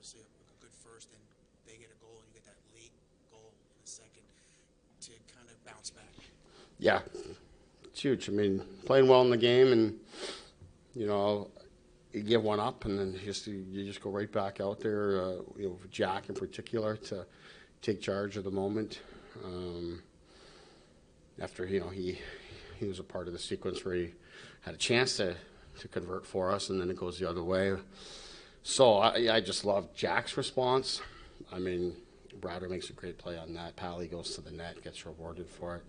obviously a good first, and they get a goal, and you get that late goal in the second to kind of bounce back. Yeah, it's huge. I mean, playing well in the game, and you know, you give one up, and then you just go right back out there. Jack in particular to take charge of the moment. After he was a part of the sequence where he had a chance to convert for us, and then it goes the other way. So I just love Jack's response. I mean, Browder makes a great play on that. Pally goes to the net, gets rewarded for it.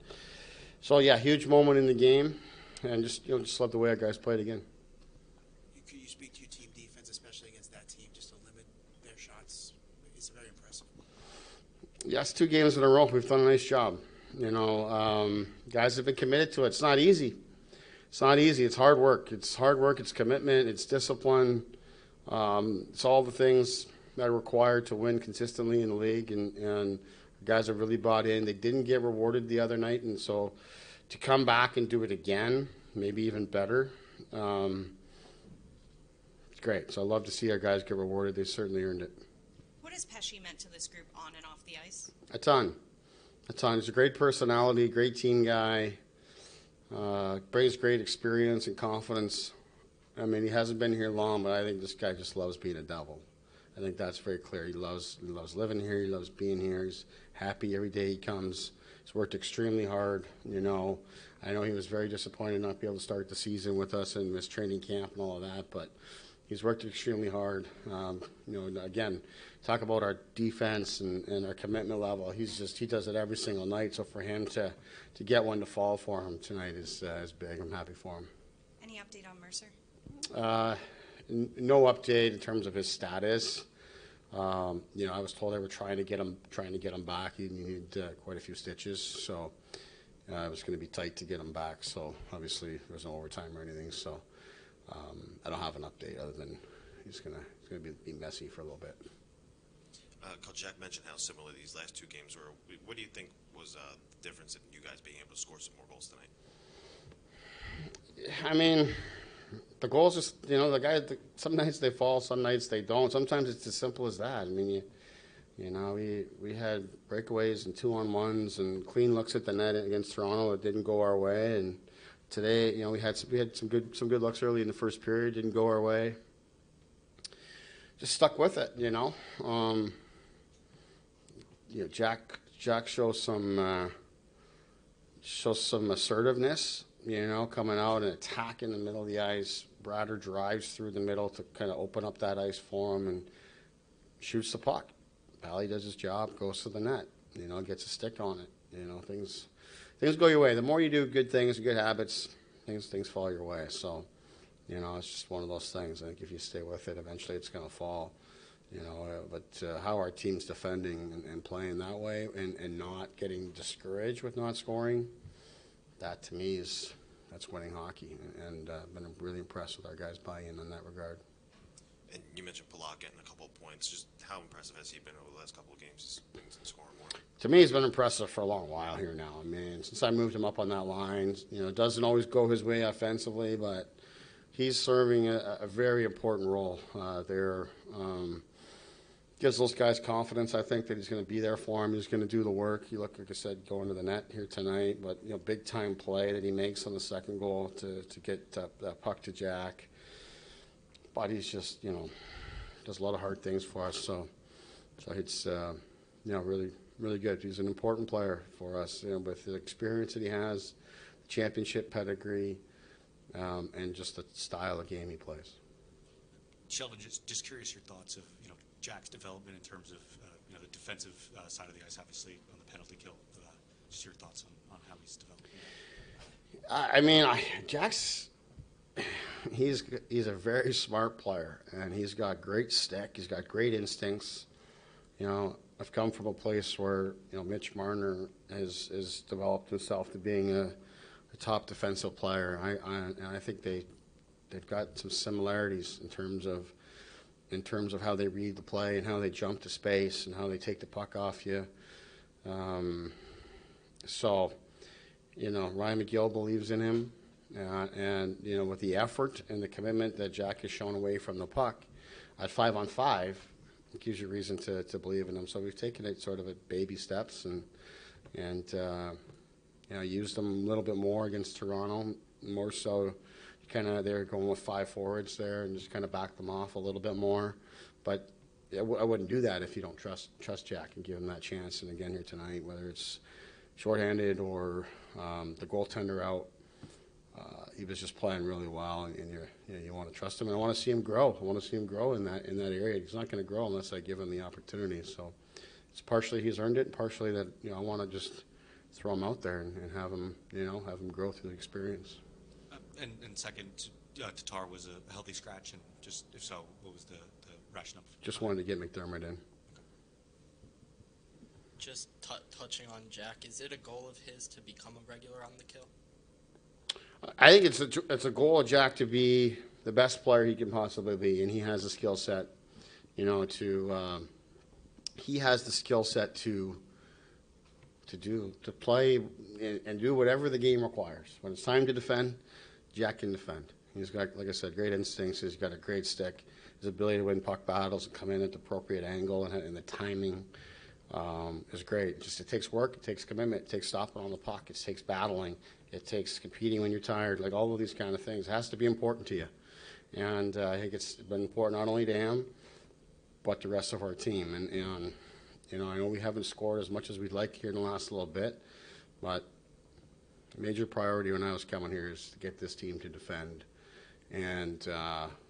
So yeah, huge moment in the game, and just love the way our guys played again. Could you speak to your team defense, especially against that team, just to limit their shots? It's very impressive. Yes, 2 games in a row. We've done a nice job. Guys have been committed to it. It's not easy. It's not easy. It's hard work. It's hard work. It's commitment. It's discipline. It's all the things that are required to win consistently in the league, and guys have really bought in. They didn't get rewarded the other night, and so to come back and do it again, maybe even better, it's great. So I love to see our guys get rewarded. They certainly earned it. What has Pesce meant to this group on and off the ice? A ton. He's a great personality, great team guy, brings great experience and confidence. I mean, he hasn't been here long, but I think this guy just loves being a Devil. I think that's very clear. He loves living here. He loves being here. He's happy every day he comes. He's worked extremely hard. I know he was very disappointed not to be able to start the season with us and miss training camp and all of that, but he's worked extremely hard. Again, talk about our defense and our commitment level. He does it every single night. So for him to get one to fall for him tonight is big. I'm happy for him. Any update on Mercer? No update in terms of his status. I was told they were trying to get him back. He needed quite a few stitches, so it was going to be tight to get him back. So obviously there was no overtime or anything. So I don't have an update other than he's going to be messy for a little bit. Coach Jack mentioned how similar these last 2 games were. What do you think was the difference in you guys being able to score some more goals tonight? I mean, the goals just, the guy. Some nights they fall, some nights they don't. Sometimes it's as simple as that. I mean, we had breakaways and 2-on-1s and clean looks at the net against Toronto. It didn't go our way, and today, we had some good looks early in the first period. Didn't go our way. Just stuck with it, Jack shows some assertiveness, coming out and attacking the middle of the ice. Browder drives through the middle to kind of open up that ice for him and shoots the puck. Pally does his job, goes to the net, gets a stick on it. Things go your way. The more you do good things, good habits, things fall your way. So, it's just one of those things. I think if you stay with it, eventually it's going to fall. But how our team's defending and playing that way and not getting discouraged with not scoring, that to me that's winning hockey. And been really impressed with our guys' buy-in in that regard. And you mentioned Palat getting a couple of points. Just how impressive has he been over the last couple of games? He's been scoring more. To me, he's been impressive for a long while here now. I mean, since I moved him up on that line, it doesn't always go his way offensively, but he's serving a very important role there. Gives those guys confidence, I think, that he's going to be there for him. He's going to do the work. You look, like I said, going to the net here tonight, but big-time play that he makes on the second goal to get that puck to Jack. But he's just, does a lot of hard things for us. So it's, really, really good. He's an important player for us, with the experience that he has, the championship pedigree, and just the style of game he plays. Sheldon, just curious your thoughts of, Jack's development in terms of, the defensive side of the ice, obviously, on the penalty kill. Just your thoughts on how he's developing. I mean, Jack's... He's a very smart player, and he's got great stick. He's got great instincts. I've come from a place where Mitch Marner has developed himself to being a top defensive player. I think they've got some similarities in terms of how they read the play and how they jump to space and how they take the puck off you. Ryan McGill believes in him. And with the effort and the commitment that Jack has shown away from the puck, at 5-on-5, it gives you reason to believe in them. So we've taken it sort of at baby steps and used them a little bit more against Toronto, more so. Kind of they're going with 5 forwards there and just kind of back them off a little bit more. But I wouldn't do that if you don't trust Jack and give him that chance. And again here tonight, whether it's shorthanded or the goaltender out, he was just playing really well, and you want to trust him. And I want to see him grow. I want to see him grow in that area. He's not going to grow unless I give him the opportunity. So it's partially he's earned it, and partially that I want to just throw him out there and have him grow through the experience. And second, Tatar was a healthy scratch, and just if so, what was the rationale? Just wanted to get McDermott in. Just touching on Jack, is it a goal of his to become a regular on the kill? I think it's a goal of Jack to be the best player he can possibly be, and he has the skill set, he has the skill set to play and do whatever the game requires. When it's time to defend, Jack can defend. He's got, like I said, great instincts. He's got a great stick. His ability to win puck battles and come in at the appropriate angle and the timing is great. Just it takes work, it takes commitment, it takes stopping on the puck, it takes battling, it takes competing when you're tired. Like all of these kind of things, it has to be important to you. And I think it's been important not only to him, but the rest of our team. And I know we haven't scored as much as we'd like here in the last little bit, but the major priority when I was coming here is to get this team to defend, and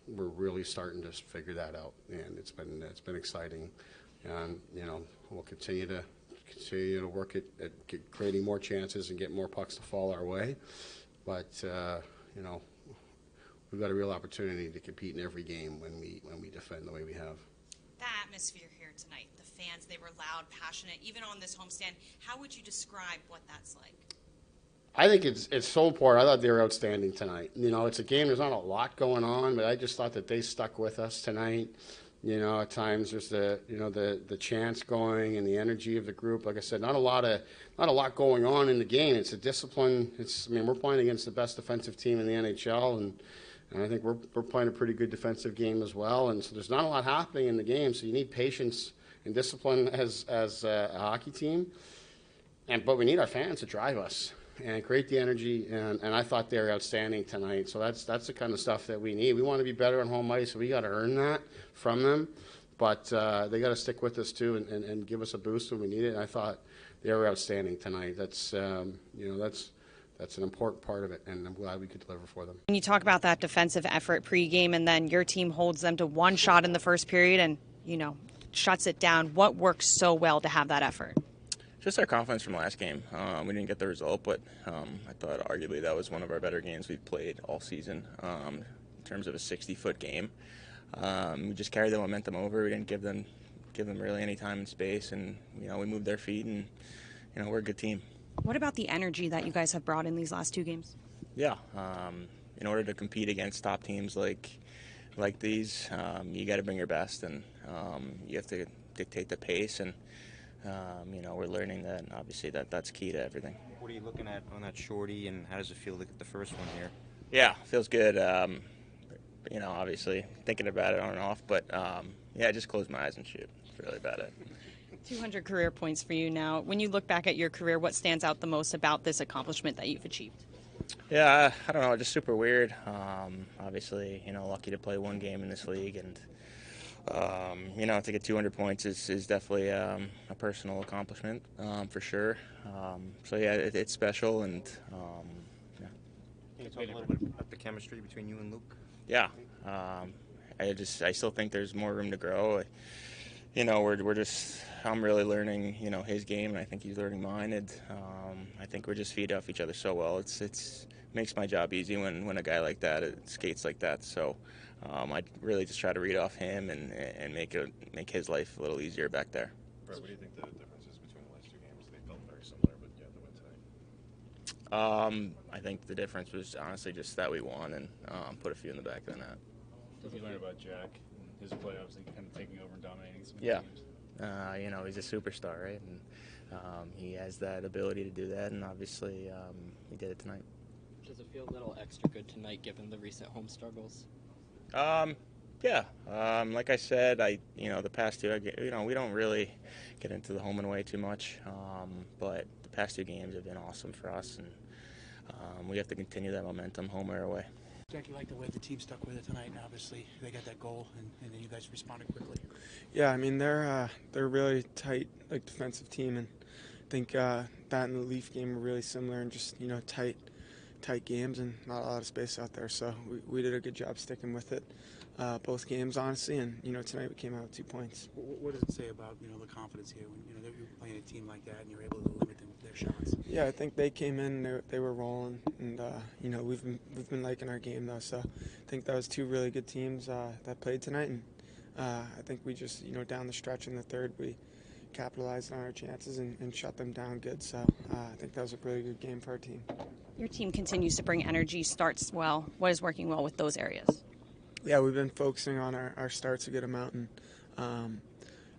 we're really starting to figure that out. And it's been exciting, and we'll continue to work at creating more chances and get more pucks to fall our way. But we've got a real opportunity to compete in every game when we defend the way we have. The atmosphere here tonight, the fans, they were loud, passionate, even on this homestand. How would you describe what that's like? I think it's so important. I thought they were outstanding tonight. It's a game. There's not a lot going on, but I just thought that they stuck with us tonight. At times there's the chants going and the energy of the group. Like I said, not a lot going on in the game. It's a discipline. We're playing against the best defensive team in the NHL, and I think we're playing a pretty good defensive game as well. And so there's not a lot happening in the game. So you need patience and discipline as a hockey team, but we need our fans to drive us and create the energy, and I thought they were outstanding tonight. So that's the kind of stuff that we need. We want to be better on home ice, so we got to earn that from them. But they got to stick with us too and give us a boost when we need it. And I thought they were outstanding tonight. That's an important part of it, and I'm glad we could deliver for them. When you talk about that defensive effort pregame, and then your team holds them to one shot in the first period, and shuts it down. What works so well to have that effort? Just our confidence from last game. We didn't get the result, but I thought arguably that was one of our better games we've played all season in terms of a 60-foot game. We just carried the momentum over. We didn't give them really any time and space, and we moved their feet, and we're a good team. What about the energy that you guys have brought in these last 2 games? Yeah, in order to compete against top teams like these, you got to bring your best, and you have to dictate the pace, and we're learning that, and obviously that's key to everything. What are you looking at on that shorty, and how does it feel to get the first one here? Yeah, feels good. Obviously thinking about it on and off, but just close my eyes and shoot. It's really about it. 200 career points for you now. When you look back at your career, what stands out the most about this accomplishment that you've achieved? Yeah, I don't know, just super weird. Obviously, lucky to play one game in this league, and to get 200 points is definitely a personal accomplishment for sure. It's special, and Can you talk a little bit about the chemistry between you and Luke? Yeah, I still think there's more room to grow. I'm really learning, his game, and I think he's learning mine, and I think we just feed off each other so well. It makes my job easy when a guy like that skates like that. So I really just try to read off him and make his life a little easier back there. Brett, what do you think the difference is between the last 2 games? They felt very similar, but you had to win tonight. I think the difference was honestly just that we won and put a few in the back of the net. What did you learn about Jack and his play, obviously kind of taking over and dominating some Yeah. games? He's a superstar, right? And he has that ability to do that, and obviously he did it tonight. Does it feel a little extra good tonight given the recent home struggles? Yeah, like I said, the past two, we don't really get into the home and away too much, but the past two games have been awesome for us, and we have to continue that momentum, home or away. Jack, you like the way the team stuck with it tonight, and obviously they got that goal, and then you guys responded quickly. Yeah, I mean they're a really tight defensive team, and I think that and the Leaf game were really similar, and just tight games and not a lot of space out there. So we did a good job sticking with it both games, honestly, and tonight we came out with 2 points. What does it say about the confidence here when you're playing a team like that and you're able to limit their shots? Yeah, I think they came in, they were rolling, and we've been liking our game though. So I think that was two really good teams that played tonight, and I think we just down the stretch in the third we capitalized on our chances and shut them down good. So I think that was a really good game for our team. Your team continues to bring energy, starts well. What is working well with those areas? Yeah, we've been focusing on our starts a good amount, and I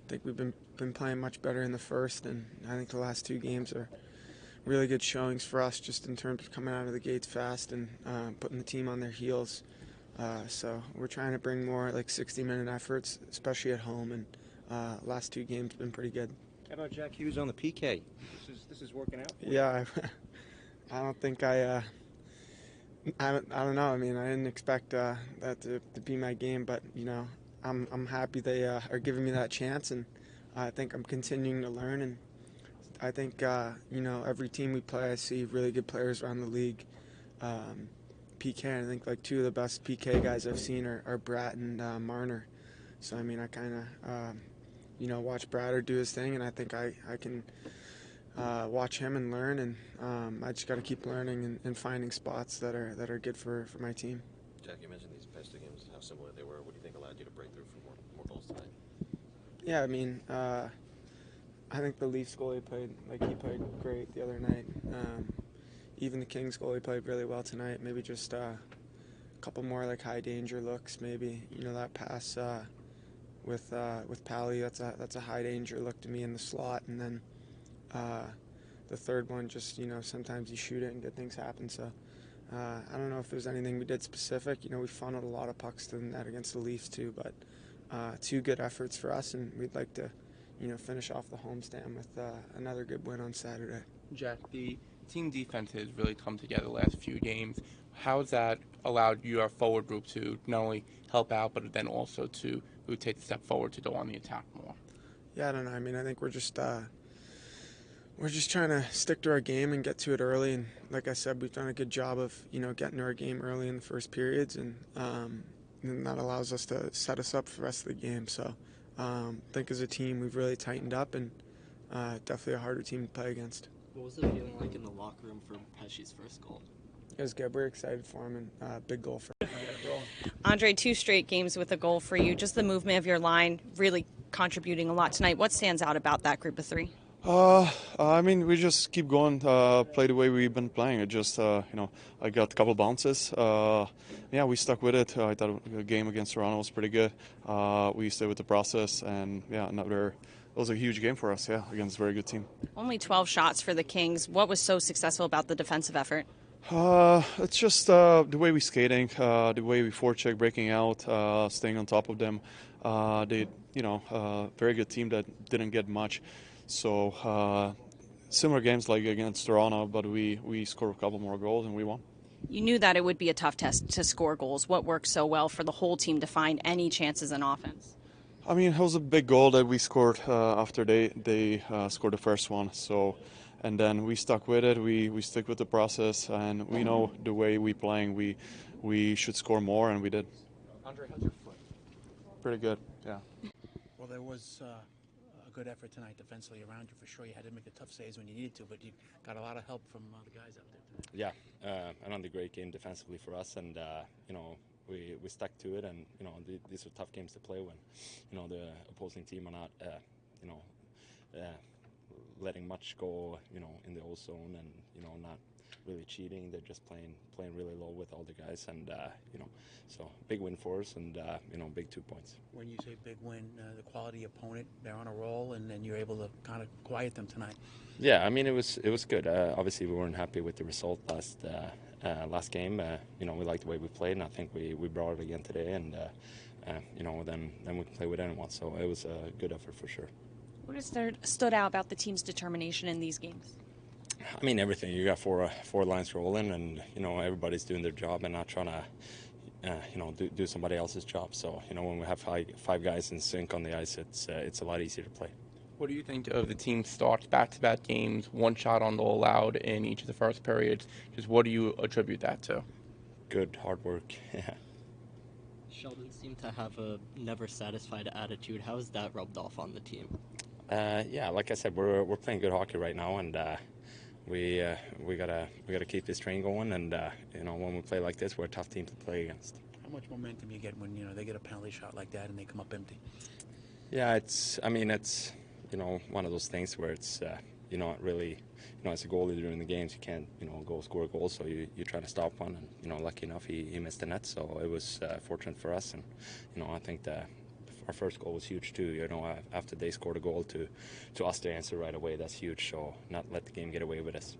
think we've been playing much better in the first, and I think the last two games are really good showings for us just in terms of coming out of the gates fast and putting the team on their heels. So we're trying to bring more 60-minute efforts, especially at home, and last two games have been pretty good. How about Jack Hughes on the PK? This is working out? Yeah, I don't think I don't know. I mean, I didn't expect that to be my game, but I'm happy they are giving me that chance, and I think I'm continuing to learn. And I think every team we play, I see really good players around the league. PK, and I think two of the best PK guys I've seen are Bratt and Marner. So I mean, I kind of watch Bratter do his thing, and I think I can watch him and learn, and I just got to keep learning and finding spots that are good for my team. Jack, you mentioned these past two games, how similar they were. What do you think allowed you to break through for more goals tonight? Yeah, I mean, I think the Leafs goalie played great the other night. Even the Kings goalie played really well tonight. Maybe just a couple more high danger looks. Maybe that pass with Palat, that's a high danger look to me in the slot, and then the third one just sometimes you shoot it and good things happen. So I don't know if there's anything we did specific. We funneled a lot of pucks to the net against the Leafs too, but two good efforts for us, and we'd like to finish off the homestand with another good win on Saturday. Jack, the team defense has really come together the last few games. How has that allowed your forward group to not only help out, but then also to take a step forward to go on the attack more? Yeah, I don't know. I mean, I think we're just trying to stick to our game and get to it early. And like I said, we've done a good job of getting to our game early in the first periods, and that allows us to set us up for the rest of the game. So I think as a team we've really tightened up, and definitely a harder team to play against. What was the feeling like in the locker room for Pesce's first goal? It was good. We're excited for him, and big goal for him. Andre, 2 straight games with a goal for you. Just the movement of your line really contributing a lot tonight. What stands out about that group of 3? I mean, we just keep going, play the way we've been playing. It just, I got a couple bounces. Yeah, we stuck with it. I thought the game against Toronto was pretty good. We stayed with the process, and yeah, it was a huge game for us, against a very good team. Only 12 shots for the Kings. What was so successful about the defensive effort? It's just the way we skating, the way we forecheck, breaking out, staying on top of them. They, very good team that didn't get much. So similar games like against Toronto, but we scored a couple more goals and we won. You knew that it would be a tough test to score goals. What worked so well for the whole team to find any chances in offense? I mean, it was a big goal that we scored after they scored the first one. So, and then we stuck with it. We stick with the process, and we know the way we playing. We should score more, and we did. Andre, how's your foot? Pretty good, yeah. Well, there was a good effort tonight defensively around you for sure. You had to make the tough saves when you needed to, but you got a lot of help from the guys out there tonight. Yeah, another great game defensively for us, and we stuck to it, and these are tough games to play when the opposing team are not letting much go in the old zone, and not really cheating. They're just playing really low with all the guys, and so big win for us, and big 2 points. When you say big win, the quality opponent, they're on a roll, and then you're able to kind of quiet them tonight. Yeah, I mean, it was good. Obviously, we weren't happy with the result last game. We liked the way we played, and I think we brought it again today. And then we can play with anyone. So it was a good effort for sure. What has stood out about the team's determination in these games? I mean, everything. You got four lines rolling, and everybody's doing their job and not trying to do somebody else's job. So when we have five guys in sync on the ice, it's a lot easier to play. What do you think of the team starts back-to-back games, one shot on goal allowed in each of the first periods? Just what do you attribute that to? Good, hard work. Yeah. Sheldon seemed to have a never satisfied attitude. How has that rubbed off on the team? Yeah, like I said, we're playing good hockey right now, and we gotta keep this train going. And when we play like this, we're a tough team to play against. How much momentum you get when they get a penalty shot like that and they come up empty? Yeah, it's one of those things where it's not really, as a goalie during the games, you can't go score a goal, so you try to stop one, and lucky enough he missed the net, so it was fortunate for us. And I think that our first goal was huge too. After they scored a goal, to us to answer right away, that's huge. So not let the game get away with us.